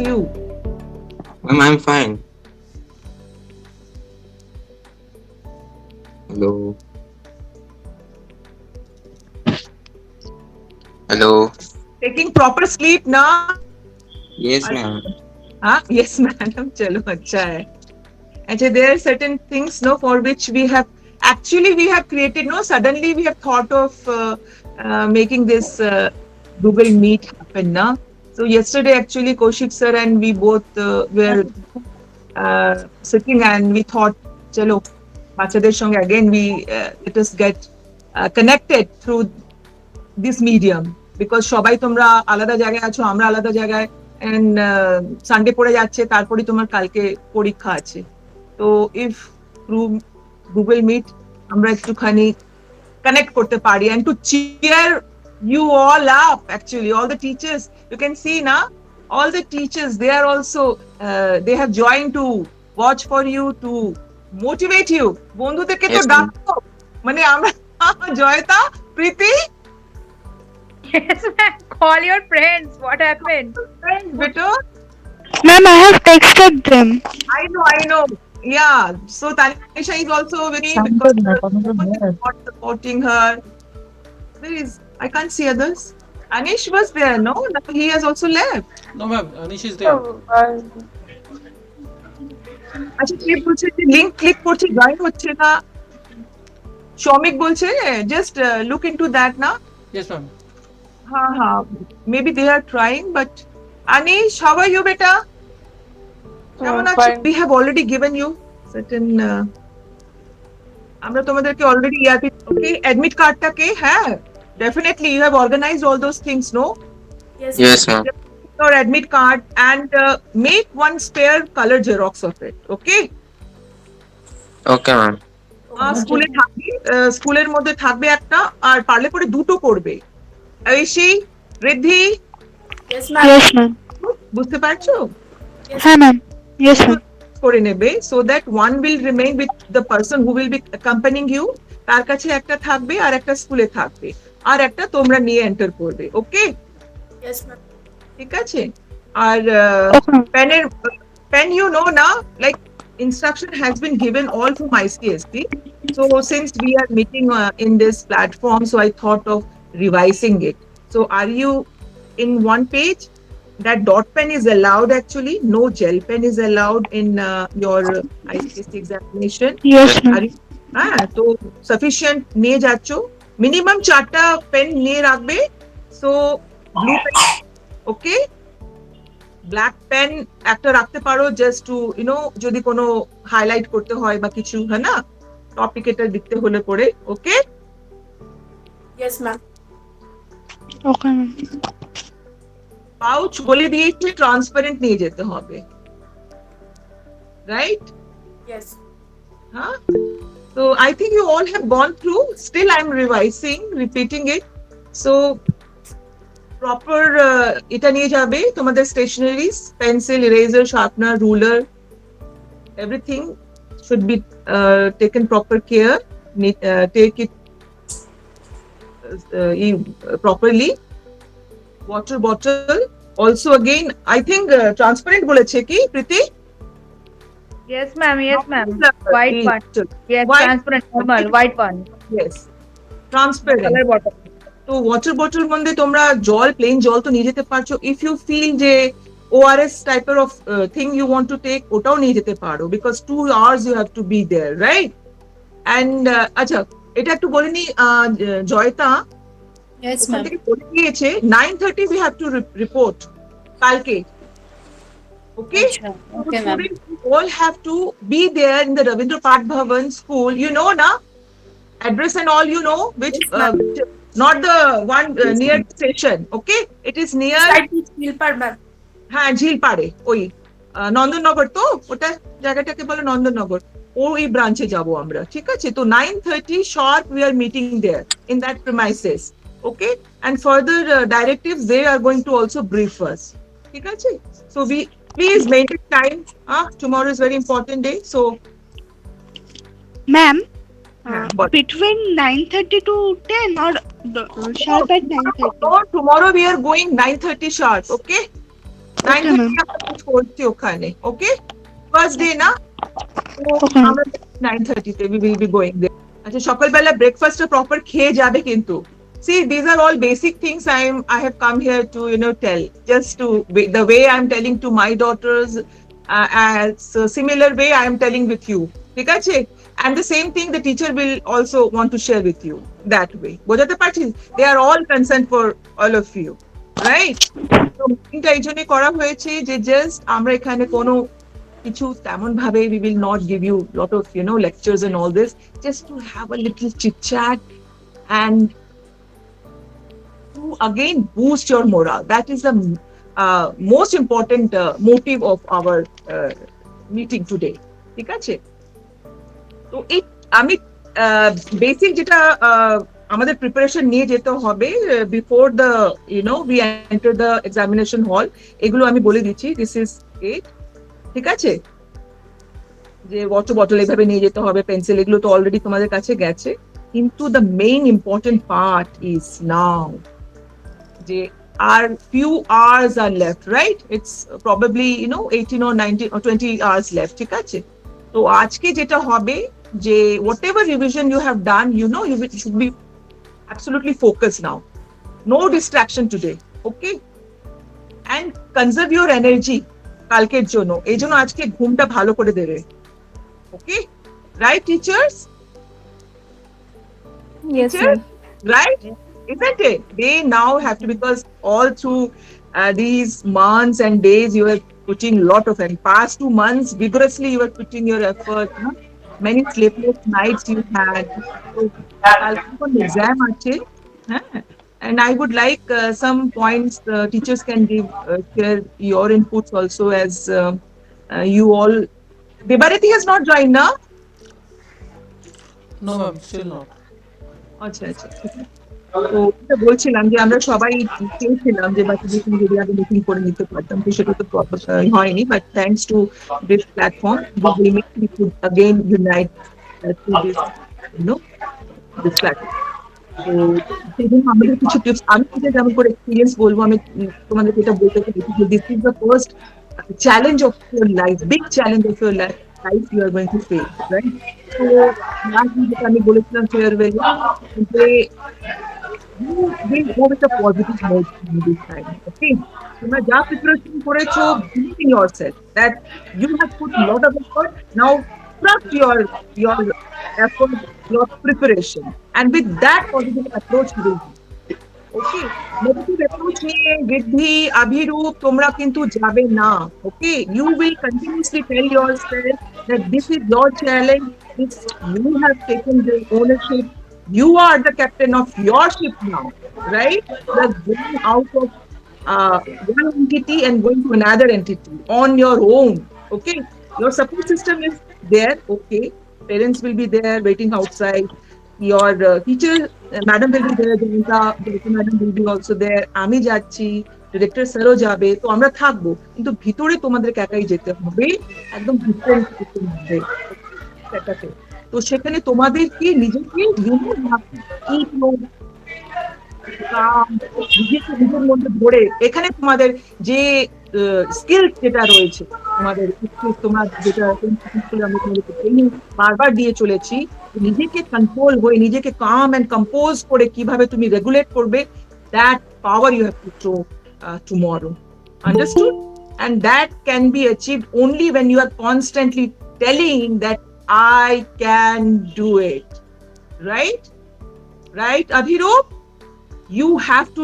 you? I'm fine. Hello. Hello. Taking proper sleep na? Yes, ma'am. Huh? Yes, madam. Chalo, acha hai. Actually, there are certain things, no, for which we have created, no, suddenly we have thought of making this Google Meet happen, na. So yesterday, actually, Kaushik sir and we both were sitting and we thought, chalo, বাচ্চাদের সঙ্গে again we let us get connected through this medium because সবাই তোমরা আলাদা জায়গায় আছো আমরা আলাদা জায়গায় and সানডে পড়ে যাচ্ছে তারপরে তোমার কালকে পরীক্ষা আছে তো if through Google Meet আমরা একটুখানি connect করতে পারি and to cheer you all up actually all the teachers you can see now all the teachers they are also they have joined to watch for you to motivate you বন্ধুদেরকে তো Yes, ma'am. ডাকো মানে আমরা জয়তা প্রীতি Yes, ma'am. Call your friends. What happened? beto Ma'am, I have texted them. I know yeah so Tanisha is also with me because no one is not supporting her there is I can't see others Anish was there no now he has also left No, ma'am. Anish is there. আচ্ছা কে বলছে যে link click করছে join হচ্ছে না সৌমিক বলছে just look into that না Yes, ma'am. হ্যাঁ হ্যাঁ maybe they are trying but Anish how are you বেটা কেমন আছো we have already given you certain আমরা তোমাদেরকে অলরেডি ইয়ারপি ওকে অ্যাডমিট কার্ডটাকে হ্যাঁ definitely you have organized all those things no Yes, ma'am. your admit card and make one spare color xerox of it okay Okay, ma'am. স্কুলে থাকবে স্কুলের মধ্যে থাকবে একটা আর পারলে পরে দুটো করবে ঐশী ঋদ্ধি Yes, ma'am. বুঝতে পারছো Hi, ma'am. Yes, ma'am. করে নেবে so that one will remain with the person who will be accompanying you তার কাছে একটা থাকবে আর একটা স্কুলে থাকবে আর একটা তোমরা নিয়ে এন্টার করবে ওকে ঠিক আছে আর Okay. pen you know now like instruction has been given all from ICSE so since we are meeting in this platform so I thought of revising it so are you in one page that dot pen is allowed actually no gel pen is allowed in your ICSE examination Yes, are ma'am. you হ্যাঁ তো sufficient নিয়ে যাচ্ছ minimum 4টা pen নিয়ে রাখবে so blue pen okay black pen একটা রাখতে পারো জাস্ট টু যদি কোনো হাইলাইট করতে হয় বা কিছু হ্যাঁ না টপিক এটা লিখতে হলে পরে ওকে Okay, ma'am. পাউচ বলে দিয়েছি ট্রান্সপারেন্ট নিয়ে যেতে হবে right huh? So I think you all have gone through. Still, I'm revising, repeating it. So proper এটা নিয়ে যাবে তোমাদের stationeries, pencil, eraser, sharpener, ruler, everything should be taken proper care. Take it properly. Water bottle. Also, again, I think transparent বলেছে কি প্রীতি? Yes, ma'am. Yes, ma'am. White one. Yes, White. transparent, normal, white one. Yes. Transparent. Color bottle. তো water bottle মধ্যে তোমরা জল plain জল তো নিয়ে যেতে পারছো ইফ ইউ ফিল যে ওআরএস টাইপের of thing you want to take ওটাও নিয়ে যেতে পারো because 2 hours you have to be there right and আচ্ছা এটা একটু বলে নি জয়তা Yes, ওখান ma'am. থেকে বলে দিয়েছে 9:30 we have to report কালকে okay Acha. Okay, ma'am. Students, you all have to be there in the Ravindra Path Bhavan school you know na address and all you know which not the one near the station okay it is near হ্যাঁ ঝিলপাড়ে ওই নন্দননগর তো ওটা জায়গাটাকে বলে নন্দননগর ওই ব্রাঞ্চে যাব আমরা ঠিক আছে তো 9:30 sharp we are meeting there in that premises okay and further directives they are going to also brief us ঠিক আছে so we please maintain time tomorrow is very important day so Ma'am, but between 9:30 to 10 or sharp at 9:30? tomorrow we are going 9:30 sharp okay Okay, 9:30 ma'am. আমরা meet করছি ওখানে, okay? First day না? তো Okay, ma'am. আমরা 9:30 তে we will be going there. আচ্ছা সকালবেলা ব্রেকফাস্টটা প্রপার খেয়ে যাবে কিন্তু। See, these are all basic things I have come here to tell. Just to the way I'm telling to my daughters, as a similar way I am telling with you. ঠিক আছে? And the same thing the teacher will also want to share with you that way. বোঝাতে পারছি? They are all concerned for all of you, right? তো মিটিংটা এই জন্যই করা হয়েছে যে জাস্ট আমরা এখানে কোনো কিছু তেমন ভাবে we will not give you lot of lectures and all this, just to have a little chit chat and to again boost your morale. That is the most important motive of our meeting today. ঠিক আছে? তো এই আমি basic যেটা আমাদের preparation নিয়ে যেতে হবে before the we enter the examination হল, এগুলো আমি বলে দিচ্ছি। This is it. ঠিক আছে? যে ওয়াটার বটল এভাবে নিয়ে যেতে হবে, পেন্সিল, এগুলো তো অলরেডি তোমাদের কাছে গেছে। কিন্তু the main important part is now যে আর few hours are left, right? It's probably 18 or 19 or 20 hours left. ঠিক আছে? তো আজকে যেটা হবে যে whatever revision you have done, you should be absolutely focused now. No distraction today, okay? And conserve your energy কালকের জন্য। এই জন্য আজকে ঘুমটা ভালো করে দেবে, okay? Right, teachers? Yes, Teachers? ma'am. Right? Isn't it? They now have to, because all through these months and days you are putting lot of, and past 2 months vigorously you are putting your effort, many sleepless nights you had. So exam ache, and I would like some points teachers can give, share your inputs also, as you all. Birati has not joined now. No, ma'am, still not. আচ্ছা আচ্ছা, তো এটা বলছিলাম যে আমরা সবাই চেয়েছিলাম যে বাচ্চাদের সঙ্গে যদি আগে মিটিং করে নিতে পারতাম, তো সেটা তো হয়নি, but thanks to this platform we could again unite through this platform. তো সেই জন্য আমাদের কিছু টিপস আমি থেকে যেমন করে এক্সপিরিয়েন্স বলবো, আমি তোমাদেরকে এটা বলতে চাই যে this is the first challenge of your life, big challenge of your life you are going to face, right? তো যেটা আমি বলেছিলাম ফেয়ারওয়েলে, যে you will go with a positive mode this time. Okay? তোমরা যা প্রিপারেশন করেছো, believe in yourself that you have put a lot of effort. Now trust your effort, your preparation, and with that positive approach you will do. Okay? Negative approach নিয়ে বৃদ্ধি, অভিরূপ তোমরা কিন্তু যাবে না। Okay? You will continuously tell yourself that this is your challenge. This, you have taken the ownership. You are the captain of your ship now, right? You are going out of one entity and going to another entity on your own. Okay? Your support system is there. Okay? Parents will be there waiting outside. Your teacher, madam will be there, Janita madam will be also there. আমি যাচ্ছি, director স্যারও যাবে, তো আমরা থাকবো, কিন্তু ভিতরে তোমাদেরকে একাই যেতে হবে, একদম ডিফারেন্ট হবে সেটাতে। তো সেখানে তোমাদেরকে নিজেকে নিজেকে নিজের মধ্যে ধরে, এখানে তোমাদের যে স্কিল যেটা রয়েছে, তোমাদের তোমরা যেটা আমি তোমাদেরকে ট্রেনিং বারবার দিয়ে চলেছি, নিজেকে কন্ট্রোল হয়ে, নিজেকে কাম এন্ড কম্পোজ করে কিভাবে তুমি রেগুলেট করবে, that power you have to show tomorrow. Understood? And that can be achieved only when you are constantly telling that I can do it. Right? Right, Abhirup? You have to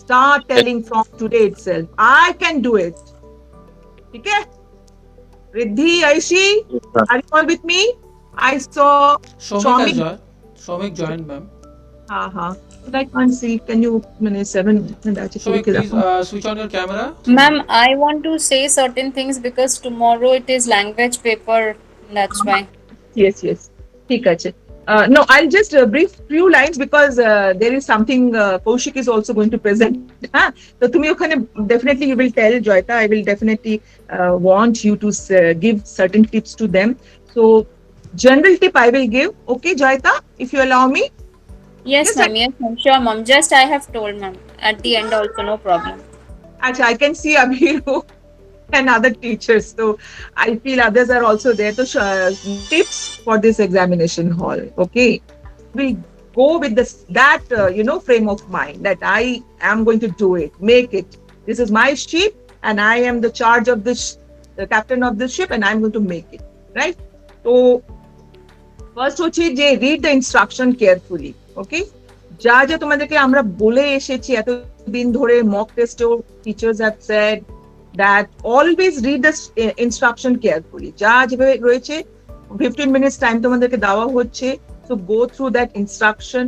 start telling from today itself, I can do it. Okay? Riddhi, Aishi, are you all with me? I saw Shomik has joined. Shomik joined, ma'am. But I can't see. Can you, 7? Shomik, please switch on your camera. Ma'am, I want to say certain things because tomorrow it is language paper. That's why. Yes. ঠিক আছে. No, I'll just brief few lines because there is something Kaushik is also going to present. So তুমি ওখানে definitely you will tell Joyita. I will definitely want you to give certain tips to them. So general tip I will give. Okay, Joyita, if you allow me. Yes, ma'am. Yes, ma'am. Sure, ma'am. Just I have told, ma'am. At the end also, no problem. Actually, I can see Abhiru and other teachers. So I feel others are also there. So tips for this examination hall. Okay, we go with this that frame of mind that I am going to do it, make it. This is my ship, and I am the charge of this, the captain of this ship, and I'm going to make it. Right. So first হচ্ছে যে read the instruction carefully okay যা যা তোমাদেরকে আমরা বলে এসেছি এতদিন ধরে মক টেস্টেও teachers have said that always read the instruction carefully যা যেভাবে রয়েছে 15 মিনিটস টাইম তোমাদেরকে দেওয়া হচ্ছে so go through that instruction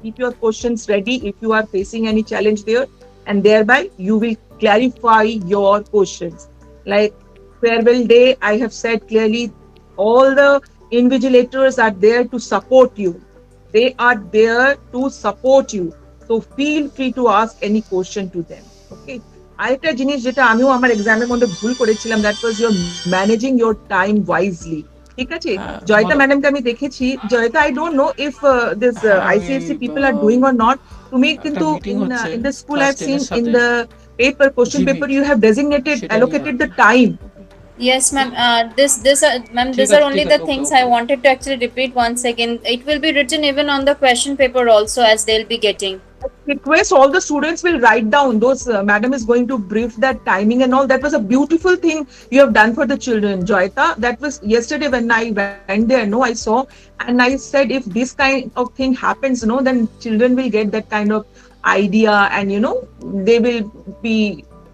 keep your questions ready if you are facing any challenge there and thereby you will clarify your questions like farewell day I have said clearly all the invigilators are there to support you. They are there to support you. So feel free to ask any question to them. Okay. আরেকটা জিনিস যেটা আমিও আমার এক্সামের মধ্যে ভুল করেছিলাম that was your managing your time wisely ঠিক আছে জয়িতা ম্যাডামকে আমি দেখেছি Joyita I don't know if this ICSC people are doing or not তুমি কিন্তু in the school I have seen in the paper question paper you have designated allocated the time. Yes, ma'am. Ma'am, these are only the things I wanted to actually repeat once again. It will be written even on the question paper also, as they'll be getting. Request all the students will write down those. Madam is going to brief that timing and all. That was a beautiful thing you have done for the children, Joyita. That was yesterday when I went there. No, I saw and I said if this kind of thing happens, no, then children will get that kind of idea and they will be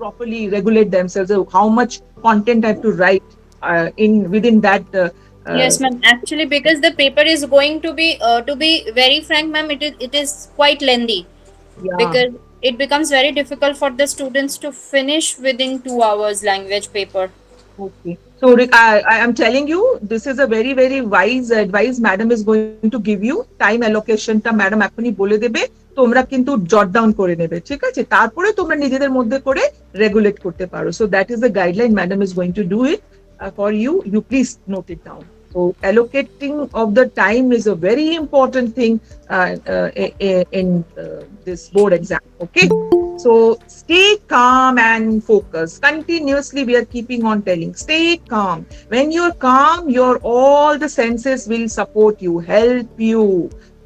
properly regulate themselves. How much content I have to write within that. Yes, ma'am. Actually, because the paper is going to be very frank, ma'am, it is quite lengthy. Yeah. Because it becomes very difficult for the students to finish within 2 hours language paper. Okay. So I am telling you, this is a very, very wise advice Madam is going to give you. Time allocation টা Madam এখনই বলে দেবে তোমরা কিন্তু জট down করে নেবে ঠিক আছে তারপরে তোমরা নিজেদের মধ্যে করে রেগুলেট করতে পারো so that is the guideline Madam is going to do it for you please note it down. So allocating of the time is a very important thing in this board exam. Okay. So stay calm and focus. Continuously we are keeping on telling, stay calm. When you're calm, all the senses will support you, help you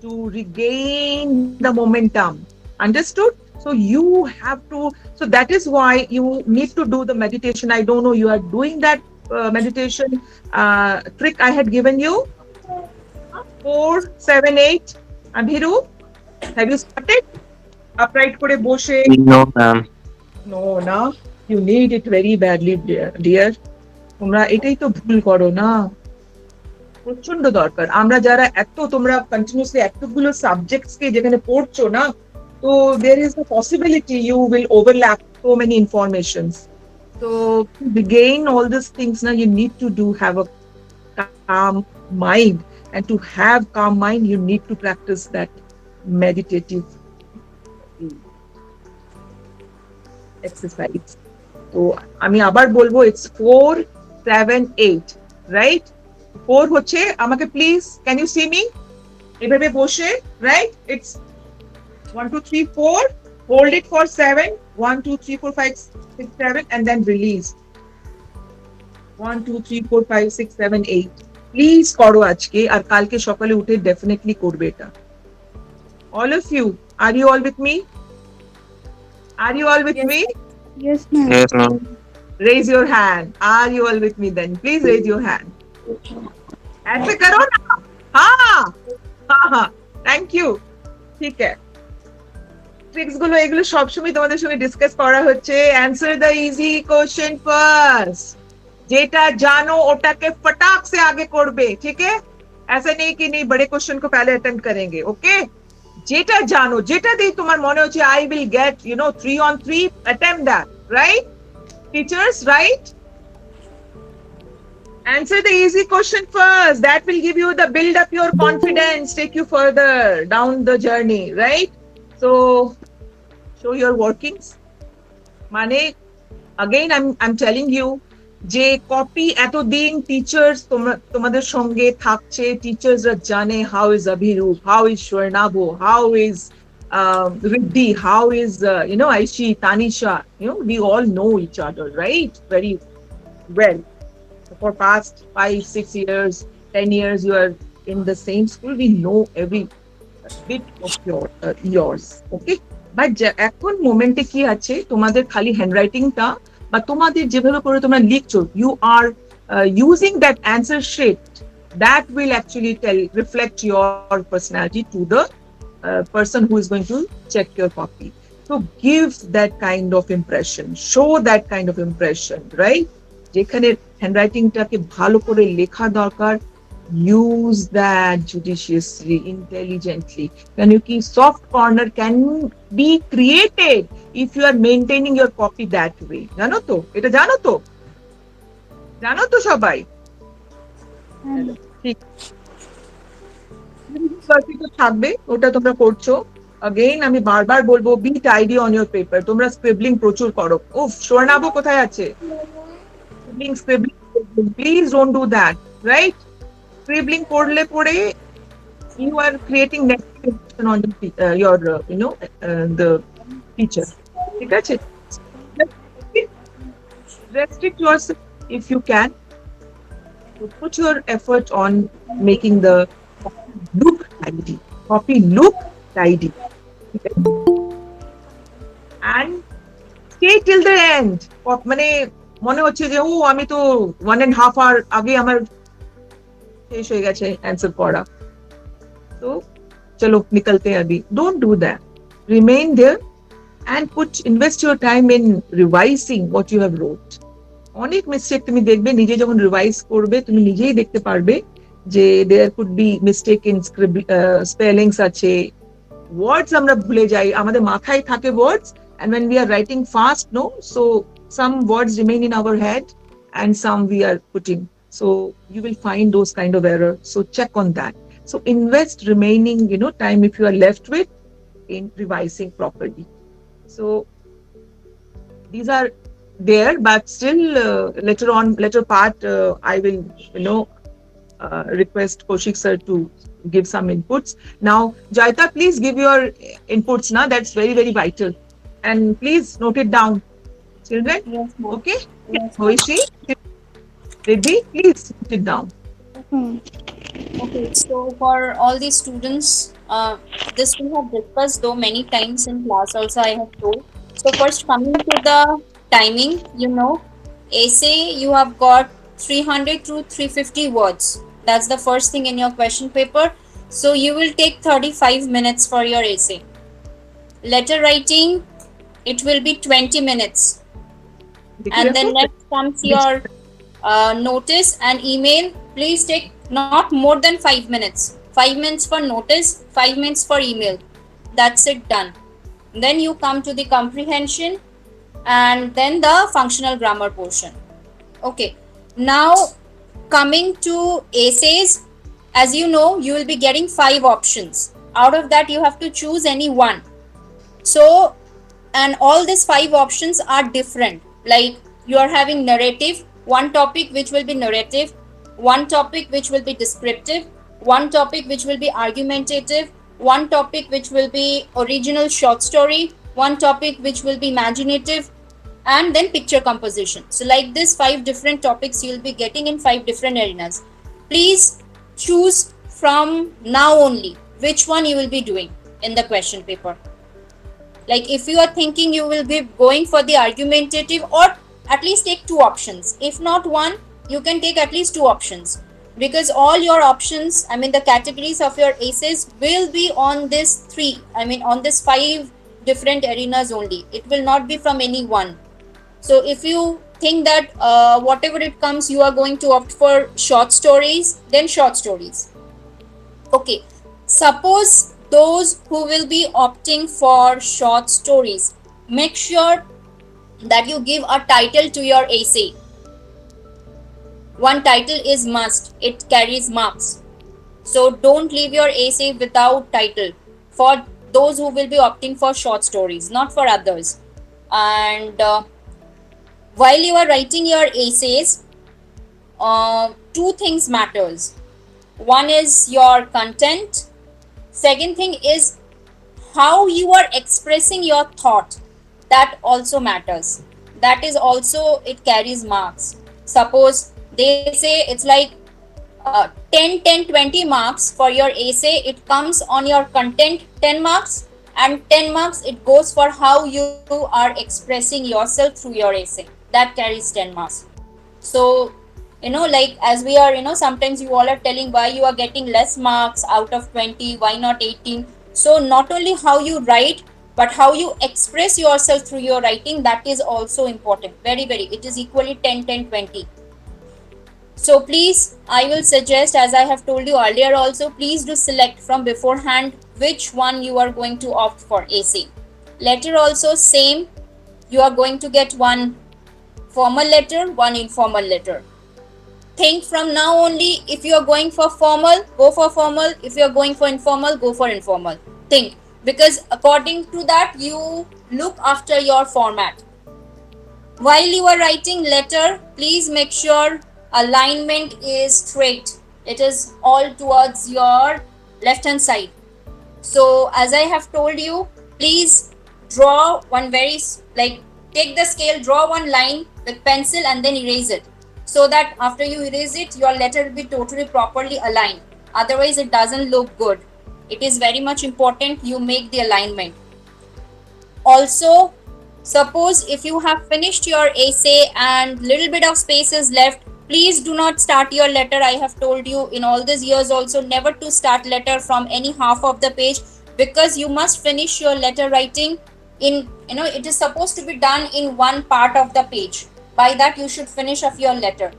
to regain the momentum. Understood? So you have to, so that is why you need to do the meditation. I don't know, you are doing that meditation trick I had given you. 4, 7, 8. Abhiru, have you started? Upright kore boshe. No, ma'am. No, na. You need it very badly, dear. তোমরা এটাই তো ভুল করো না প্রচন্ড দরকার আমরা যারা এত তোমরা কন্টিনিউসলি এতগুলো সাবজেক্টস কে যেখানে পড়ছো না তো there is a possibility you will overlap so many informations. So to gain all these things now you need to have a calm mind and to have calm mind you need to practice that meditative exercise. So আমি আবার বলবো it's 4, 7, 8 right 4 হচ্ছে আমাকে please can you see me এভাবে বসে right it's 1 2 3 4 hold it for 7 1 2 3 4 5 6 7 and then release 1 2 3 4 5 6 7 8 please করো আজকে আর কালকে সকালে উঠে ডেফিনেটলি করবে এটা all of you are you all with me me Yes, ma'am. Yes, ma'am. raise your hand are you all with me then please raise your hand ऐसे करो ना हाँ thank you ठीक है ট্রিক্স গুলো এগুলো সবসময় তোমাদের সঙ্গে ডিসকাস করা হচ্ছে answer the easy question first যেটা জানো ওটাকে फटाक से आगे করবে ठीक है ऐसा नहीं कि नहीं बड़े क्वेश्चन को पहले अटेम्प्ट करेंगे ओके যেটা জানো যেটা দিয়ে তোমার মনে হচ্ছে I will get 3 on 3 attempt that right teachers right answer the easy question first that will give you the build up your confidence take you further down the journey right so show your workings মানে again I'm telling you যে copy এতদিন teachers তোমাদের সঙ্গে থাকছে টিচার্সরা জানে how is Abhirup how is Swarnabha how is Riddhi, how is, Aishi, Tanisha, we all know each other, right? Very well. For past 5, 6 years, 10 years, you are in the same school. We know every bit of yours. Okay? But এখন মোমেন্টে কি আছে, তোমাদের খালি হ্যান্ডরাইটিংটা বা তোমাদের যেভাবে করে তোমরা লিখছো, you are using that answer sheet, that will actually reflect your personality to the person who is going to check your copy. So give that kind of impression, show that kind of impression, right? যেখানে হ্যান্ডরাইটিংটাকে ভালো করে লেখা দরকার, use that judiciously, intelligently. Soft corner can be created if you are maintaining your copy that way. জানো তো? এটা জানো তো? জানো তো সবাই? ঠিক থাকবে, ওটা তোমরা করছো। Again, আমি বারবার বলবো, be tidy on your paper. তোমরা scribbling প্রচুর করো। উফ, স্বর্ণাভ কোথায় আছে? Scribbling, please don't do that, right? Scribbling করলে পরে you are creating negative impression on your the teacher. ঠিক আছে? Restrict yourself if you can. Put your effort on making the look tidy. Copy look tidy. And stay till the end. মানে মনে হচ্ছে যে আমি তো 1.5 hour আগে আমার শেষ হয়ে গেছে অ্যান্সার পড়া, তো চলো নিকলতে আবি। Don't do that. Remain there and invest your time in revising what you have wrote. অনেক মিস্টেক তুমি দেখবে, নিজে যখন রিভাইজ করবে তুমি নিজেই দেখতে পারবে যে there could be mistake in spellings আছে, words আমরা ভুলে যাই, আমাদের মাথায় থাকে words, and when we are writing fast, so some words remain in our head and some we are putting. So you will find those kind of error. So check on that. So invest remaining, time if you are left with in revising properly. So these are there, but still later part, I will, request Kaushik sir to give some inputs. Now, Jaita, please give your inputs now. That's very, very vital. And please note it down. Children? Yes, ma'am. Okay? Yes, ma'am. Hoishi? Riddhi, please note it down. Okay, so for all these students, this we have discussed though many times in class also, I have told. So first, coming to the timing, essay you have got 300 to 350 words. That's the first thing in your question paper. So you will take 35 minutes for your essay. Letter writing, it will be 20 minutes. And then next comes your notice and email. Please take not more than 5 minutes. 5 minutes for notice, 5 minutes for email. That's it, done. Then you come to the comprehension and then the functional grammar portion. Okay, now coming to essays, as you know, you will be getting 5 options. Out of that, you have to choose any one. So, and all these 5 options are different. Like you are having narrative, one topic which will be narrative, one topic which will be descriptive, one topic which will be argumentative, one topic which will be original short story, one topic which will be imaginative, and then picture composition. So like this 5 different topics you will be getting in 5 different arenas. Please choose from now only which one you will be doing in the question paper. Like if you are thinking you will be going for the argumentative, or at least take 2 options. If not one, you can take at least 2 options, because all your options, the categories of your essays will be on this 3, on this 5 different arenas only. It will not be from any one. So if you think that whatever it comes, you are going to opt for short stories, then short stories. Okay, suppose those who will be opting for short stories, make sure that you give a title to your essay. One title is must, it carries marks. So don't leave your essay without title for those who will be opting for short stories, not for others. And while you are writing your essays, 2 things matters. One is your content. Second thing is how you are expressing your thought, that also matters. That is also, it carries marks. Suppose they say it's like 10 10 20 marks for your essay, it comes on your content 10 marks, and 10 marks it goes for how you are expressing yourself through your essay. That carries 10 marks. So, like, as we are, sometimes you all are telling why you are getting less marks out of 20, why not 18. So not only how you write, but how you express yourself through your writing, that is also important. Very, very, it is equally 10 10 20. So please, I will suggest, as I have told you earlier also, please do select from beforehand which one you are going to opt for. AC. Letter also same. You are going to get one formal letter, one informal letter. Think from now only, if you are going for formal, go for formal. If you are going for informal, go for informal. Think, because according to that, you look after your format. While you are writing letter, please make sure alignment is straight. It is all towards your left hand side. So as I have told you, please draw one very, like, take the scale, draw one line with pencil and then erase it, so that after you erase it, your letter will be totally properly aligned. Otherwise it doesn't look good. It is very much important you make the alignment. Also, suppose if you have finished your essay and little bit of space is left, please do not start your letter. I have told you in all these years also, never to start letter from any half of the page, because you must finish your letter writing in, it is supposed to be done in one part of the page. By that you should finish off your letter.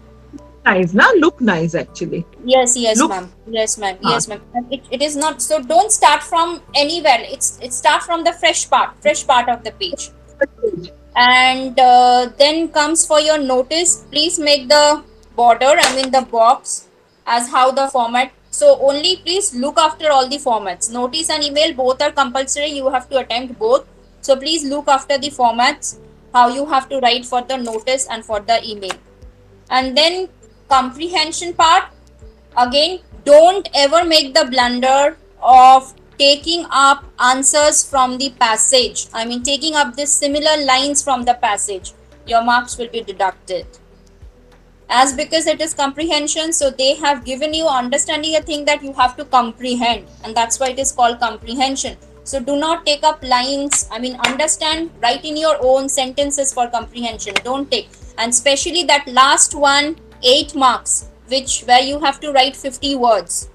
Nice, na? Look nice actually. Yes, Look, ma'am. Yes, ma'am. Yes, ma'am. It is not, so don't start from anywhere. It start from the fresh part of the page. And then comes for your notice. Please make the border, I mean the box, as how the format. So only please look after all the formats. Notice and email both are compulsory. You have to attempt both. So please look after the formats, how you have to write for the notice and for the email. And then comprehension part, again, don't ever make the blunder of taking up answers from the passage. I mean, taking up the similar lines from the passage. Your marks will be deducted. As because it is comprehension, so they have given you understanding a thing that you have to comprehend, and that's why it is called comprehension. So do not take up lines, I mean understand, write in your own sentences for comprehension, don't take. And especially that last one, 8 marks, where you have to write 50 words.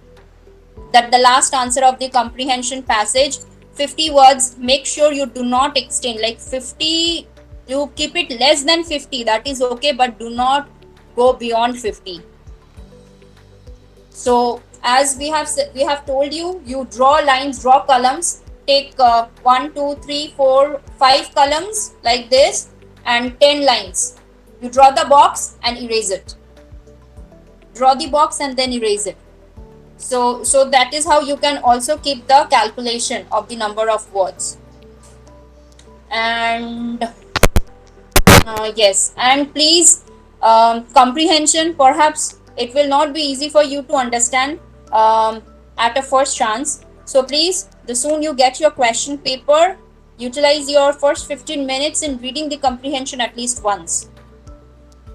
That the last answer of the comprehension passage, 50 words, make sure you do not extend, like 50, you keep it less than 50, that is okay, but do not go beyond 50. So as we have told you, you draw lines, draw columns, take 1 2 3 4 5 columns like this and 10 lines. You draw the box and erase it. Draw the box and then erase it. So that is how you can also keep the calculation of the number of words. And yes, and please, comprehension, perhaps it will not be easy for you to understand at a first chance. So please, the soon you get your question paper, utilize your first 15 minutes in reading the comprehension at least once.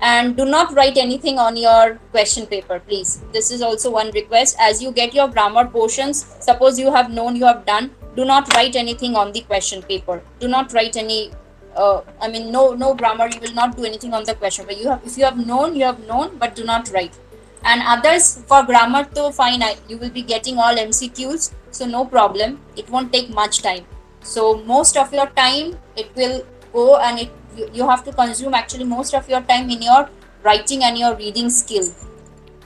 And do not write anything on your question paper, please. This is also one request. As you get your grammar portions, suppose you have known, you have done, do not write anything on the question paper. Do not write any, no grammar, you will not do anything on the question paper. If you have known, but do not write. And others, for grammar, though fine, you will be getting all MCQs, so no problem. It won't take much time. So most of your time, it will go, and you have to consume actually most of your time in your writing and your reading skill.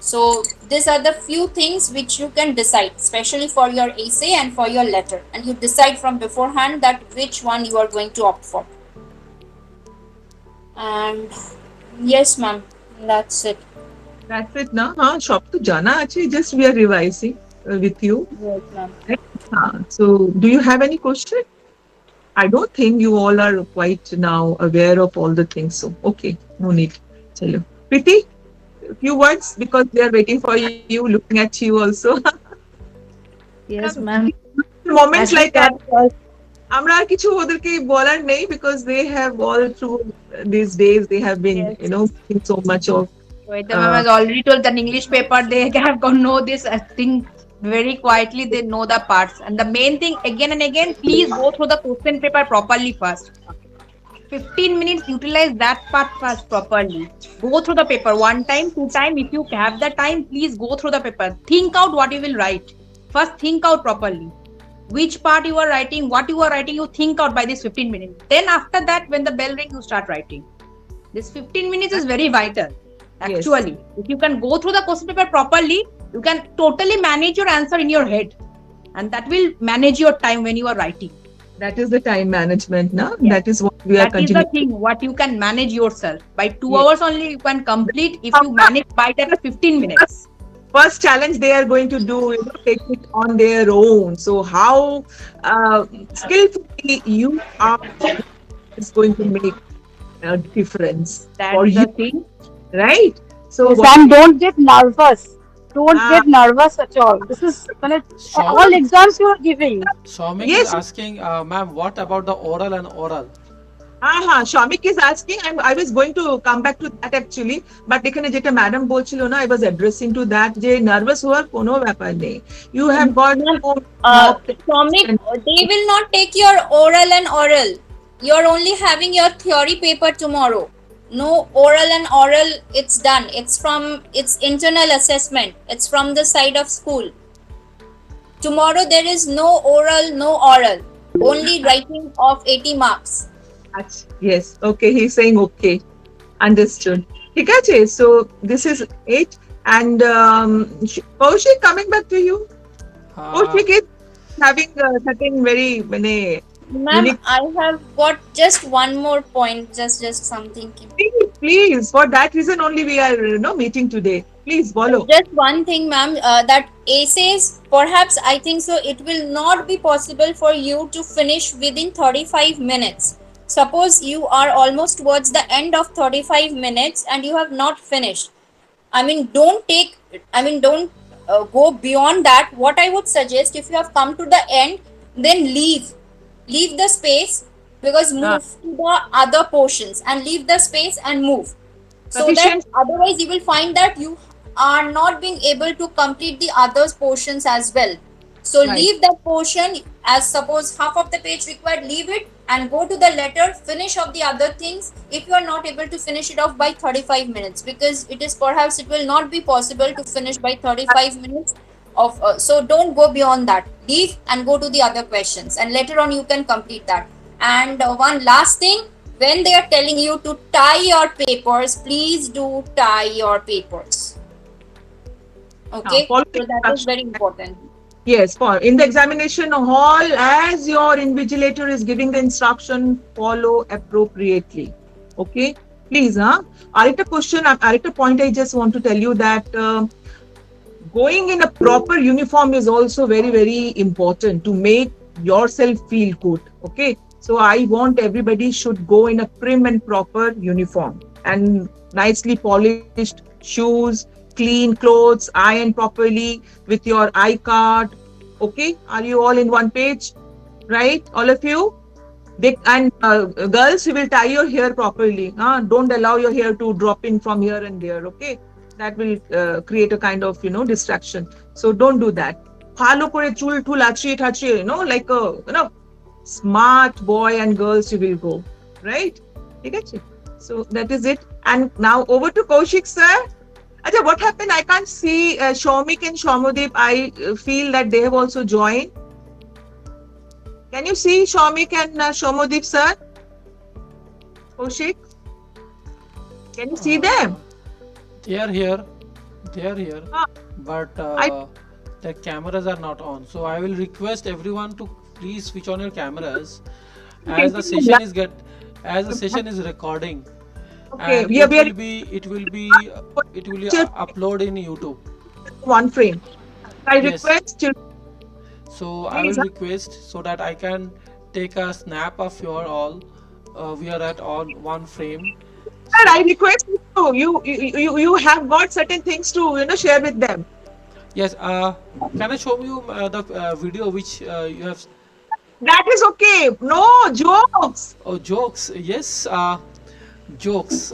So these are the few things which you can decide, especially for your essay and for your letter, and you decide from beforehand that which one you are going to opt for. And yes, ma'am, that's it. That's it now. Shop to jana achi. Just we are revising with you. Yes, ma'am. So do you have any question? I don't think you all are quite now aware of all the things. So, okay, no need. Chalo. Preeti, few words, because they are waiting for you, looking at you also. Yes, ma'am. Moments like that. আমরা আর কিছু ওদেরকে বলার নেই because they have all through these days they have been Yes. making so much of Shweta ma'am has already told that English paper they have gone know this thing very quietly. They know the parts, and the main thing again and again. Please go through the question paper properly first. 15 minutes, utilize that part first properly. Go through the paper one time, two time. If you have the time, please go through the paper. Think out what you will write. First, think out properly. Which part you are writing, what you are writing, you think out by this 15 minutes. Then after that, when the bell rings, you start writing. This 15 minutes is very vital. Actually, if you can go through the question paper properly, you can totally manage your answer in your head. And that will manage your time when you are writing. that is the time management now. Yes. That is what we are That is the continuing. thing, what you can manage yourself. By 2 Yes. hours only you can complete if you manage by that 15 minutes. First challenge they are going to do, take it on their own. So how skillfully you are is going to make a difference That for is you, the thing. right? So And don't get nervous. Don't Ah. get nervous at all. This is all exams you are giving. Soumik Yes. is asking, ma'am, what about the oral and oral? Shamik is asking, I was going to come back to that actually, but এখানে যেটা madam বলছিল না, I was addressing to that যে nervous হওয়ার কোনো ব্যাপার নেই. You have got Shomik, they will not take your oral and oral. You're only having your theory paper tomorrow. No oral and oral, it's done. It's internal assessment. It's from the side of school. Tomorrow there is no oral, no oral. Only writing of 80 marks. Yes, okay, he's saying okay. Understood. ঠিক আছে, so this is it. And Kaushik, coming back to you. Kaushik is having certain very Ma'am, unique. I have got just one more point. Just something. Please, for that reason only we are meeting today. Please follow. Just one thing, ma'am, that essays, perhaps I think so, it will not be possible for you to finish within 35 minutes. Suppose you are almost towards the end of 35 minutes and you have not finished. Don't go beyond that. What I would suggest, if you have come to the end, then leave the space, because move to the other portions and leave the space and move. So that Sufficient. otherwise you will find that you are not being able to complete the other portions as well. So Right. leave that portion, as suppose half of the page required, leave it and go to the letter, finish off the other things if you are not able to finish it off by 35 minutes, because it will not be possible to finish by 35 minutes of so don't go beyond that. Leave and go to the other questions, and later on you can complete that. And one last thing, when they are telling you to tie your papers, please do tie your papers. Okay, follow so that is very important. Yes, in the examination hall, as your invigilator is giving the instruction, follow appropriately. Okay, please. Arita question, Arita point. I just want to tell you that going in a proper uniform is also very, very important to make yourself feel good. Okay, so I want everybody should go in a prim and proper uniform and nicely polished shoes, clean clothes, iron properly with your iCard. Okay, are you all in one page? Right, all of you? And girls, you will tie your hair properly. Don't allow your hair to drop in from here and there. Okay, that will create a kind of distraction. So don't do that. Bhalo kore chul tul achie, like a smart boy and girls you will go. Right? Okay. So that is it. And now over to Kaushik sir. Acha, what happened? I can't see Shomik and Shomodeep. I feel that they have also joined. Can you see Shomik and Shomodeep, sir? Kaushik? Can you see them? They are here. But their cameras are not on. So I will request everyone to please switch on your cameras as the session is recording. Okay, And we it are will be uploaded in YouTube. one frame. I Yes. request you. So I will request so that I can take a snap of your all. We are at all one frame. Sir, I request you. You have got certain things to share with them. Yes. Can I show you the video which you have That is okay. No jokes. Oh, jokes. Yes, jokes.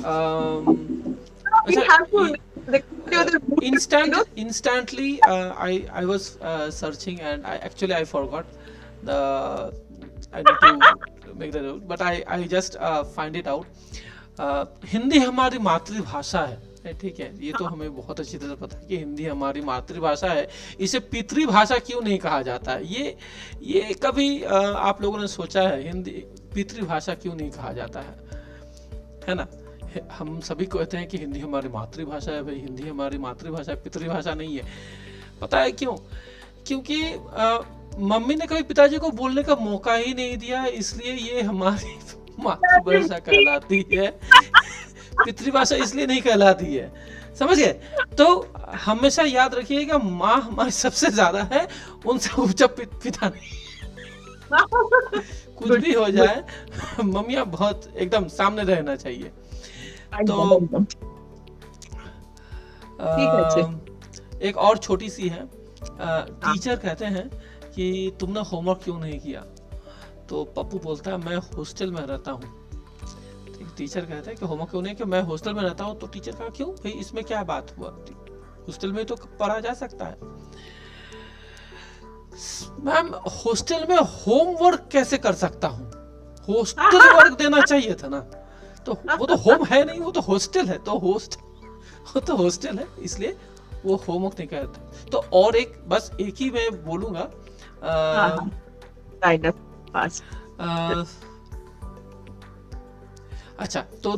We अच्छा, have to i- continue the route, you know. instantly, I was searching, and I forgot the I need to make the note, but I just find it out. Hindi हमारी मातृभाषा है, ठीक है, ये तो हमें बहुत अच्छी तरह पता है कि हिंदी हमारी मातृभाषा है। इसे पितृभाषा क्यों नहीं कहा जाता है, ये कभी आप लोगों ने सोचा है? हिंदी पितृभाषा क्यों नहीं कहा जाता है ना? हम सभी कहते हैं कि हिंदी हमारी मातृभाषा है, भाई हिंदी हमारी मातृभाषा है, पितृभाषा नहीं है। पता है क्यों? क्योंकि मम्मी ने कभी पिताजी को बोलने का मौका ही नहीं दिया, इसलिए ये हमारी मातृभाषा कहलाती है, पितृभाषा इसलिए नहीं कहलाती है। समझ गए? तो हमेशा याद रखिएगा, माँ हमारी सबसे ज्यादा है, उनसे ऊंचा पिता नहीं। कुछ भी हो जाए, मम्मियाँ बहुत एकदम सामने रहना चाहिए। तो एक और छोटी सी है। टीचर कहते हैं कि तुमने होमवर्क क्यों नहीं किया, तो पप्पू बोलता है मैं हॉस्टल में रहता हूँ। टीचर कहता है कि होमवर्क क्यों नहीं किया, मैं हॉस्टल में रहता हूँ। तो टीचर कहा क्यों भाई, इसमें क्या बात हुआ, हॉस्टल में तो पढ़ा जा सकता है। मैम हॉस्टल में होमवर्क कैसे कर सकता हूँ, हॉस्टल वर्क देना चाहिए था ना। तो वो तो होम है नहीं, वो तो हॉस्टल है, तो वो तो हॉस्टल है, इसलिए वो होमवर्क नहीं करते। तो और एक, बस एक ही मैं बोलूंगा। अच्छा, तो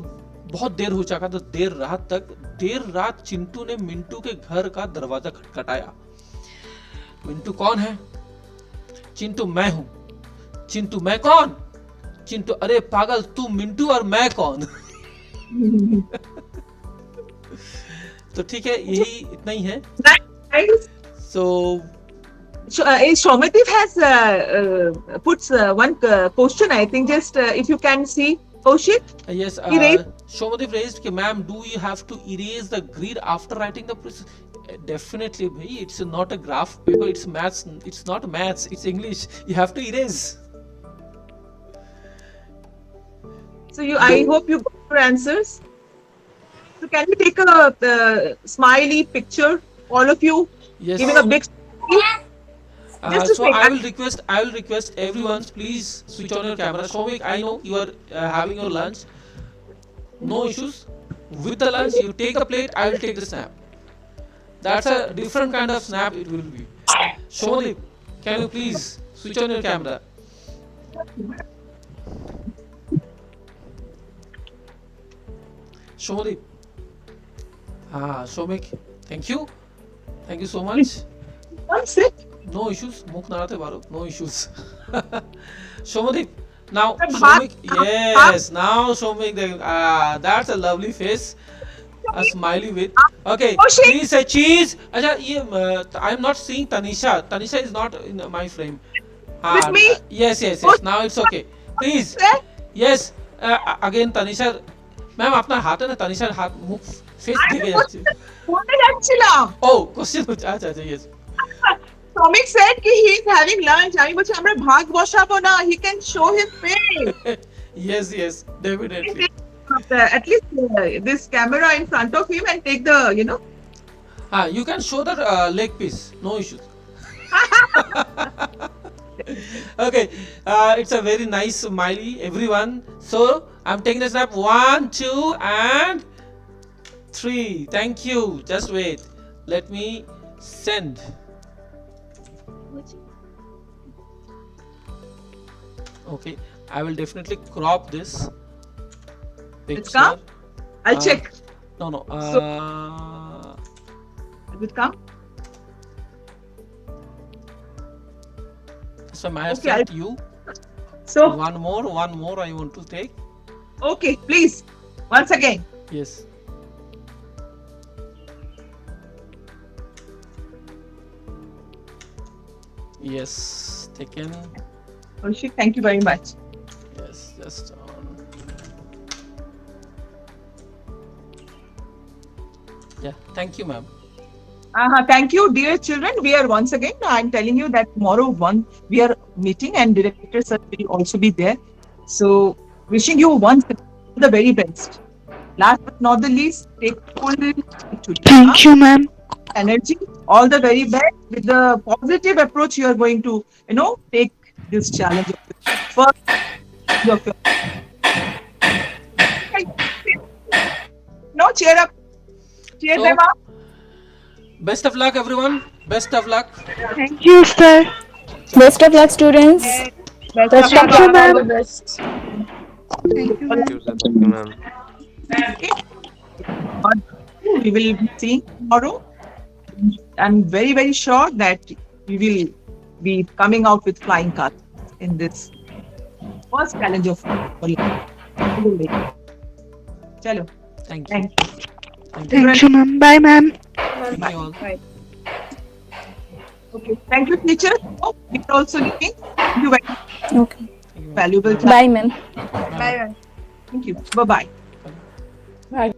बहुत देर हो चुका, तो देर रात चिंटू ने मिंटू के घर का दरवाजा खटखटाया। मिंटू कौन है? चिंटू मैं हूं। चिंटू मैं कौन? चिंटू अरे पागल, तू मिंटू और मैं कौन? तो ठीक है, यही इतना ही है। So Shaumadev has puts one question. I think just if you can see, Kaushik. Yes, Shaumadev raised कि ma'am, do you have to erase the grid after writing the definitely bhai, it's not a graph paper, it's maths, it's not maths, it's English, you have to erase. So I hope you got your answers. So can we take a smiley picture, all of you? Yes. Giving a big smiley? So I will request everyone, please switch on your camera. Shomik, I know you are having your lunch. No issues. With the lunch, you take the plate, I will take the snap. That's a different kind of snap it will be. Shomadip, can you please switch on your camera? Shomadip. Shomik, thank you. Thank you so much. That's it. No issues. Mukh narate baro. No issues. Shomadip. Now Shomik. Yes. Now Shomik. That's a lovely face. A smiley with. Okay. Please say cheese. Acha, I am not seeing Tanisha. Tanisha is not in my frame. With me? Yes. Now it's okay. Please. Yes. Again Tanisha. Ma'am अपना हाथ है ना, तनिषा हाथ मुख face दिखे जाচ্ছে। बोलने যাচ্ছিলাম। Oh, question আচ্ছা yes. Shomik said कि he is having lunch. আমি বলছি আমরা ভাগ বসাবো না. He can show his face. Yes, definitely. At least this camera in front of him and take the, You can show the leg piece. No issues. Okay, it's a very nice smiley, everyone. So I'm taking the snap. 1, 2, and 3. Thank you. Just wait. Let me send. Okay, I will definitely crop this picture. It's come? I'll check. No. Has it come? So I have Okay, sent you. So, One more I want to take. okay, please. Once again. Yes. Yes, taken. Kaushik, thank you very much. Yes, just on. Yeah, thank you, ma'am. Thank you, dear children. We are once again, I'm telling you that tomorrow we are meeting, and director sir will also be there. So wishing you once the very best. Last but not the least, take full Thank you, ma'am. energy, all the very best with the positive approach you are going to, take this challenge of first of your no cheer up, cheer So, them up. best of luck, everyone. Best of luck. Thank you, sir. Best of luck, students. Best Best of of luck. luck, All ma'am. the best. Thank you, Thank ma'am. you, sir. Thank you, ma'am. We will be seeing tomorrow. I'm very, very sure that we will be coming out with flying colors in this first challenge of our life. Chalo. Thank you. Thank you. Thank you. Thank you, ma'am. Bye, ma'am. Thank you all. Okay. Thank you, teacher. Oh, you're also leaving. Thank you very Okay. Thank you. valuable time. Bye, ma'am. Bye. Bye. Thank you. Bye bye. Bye.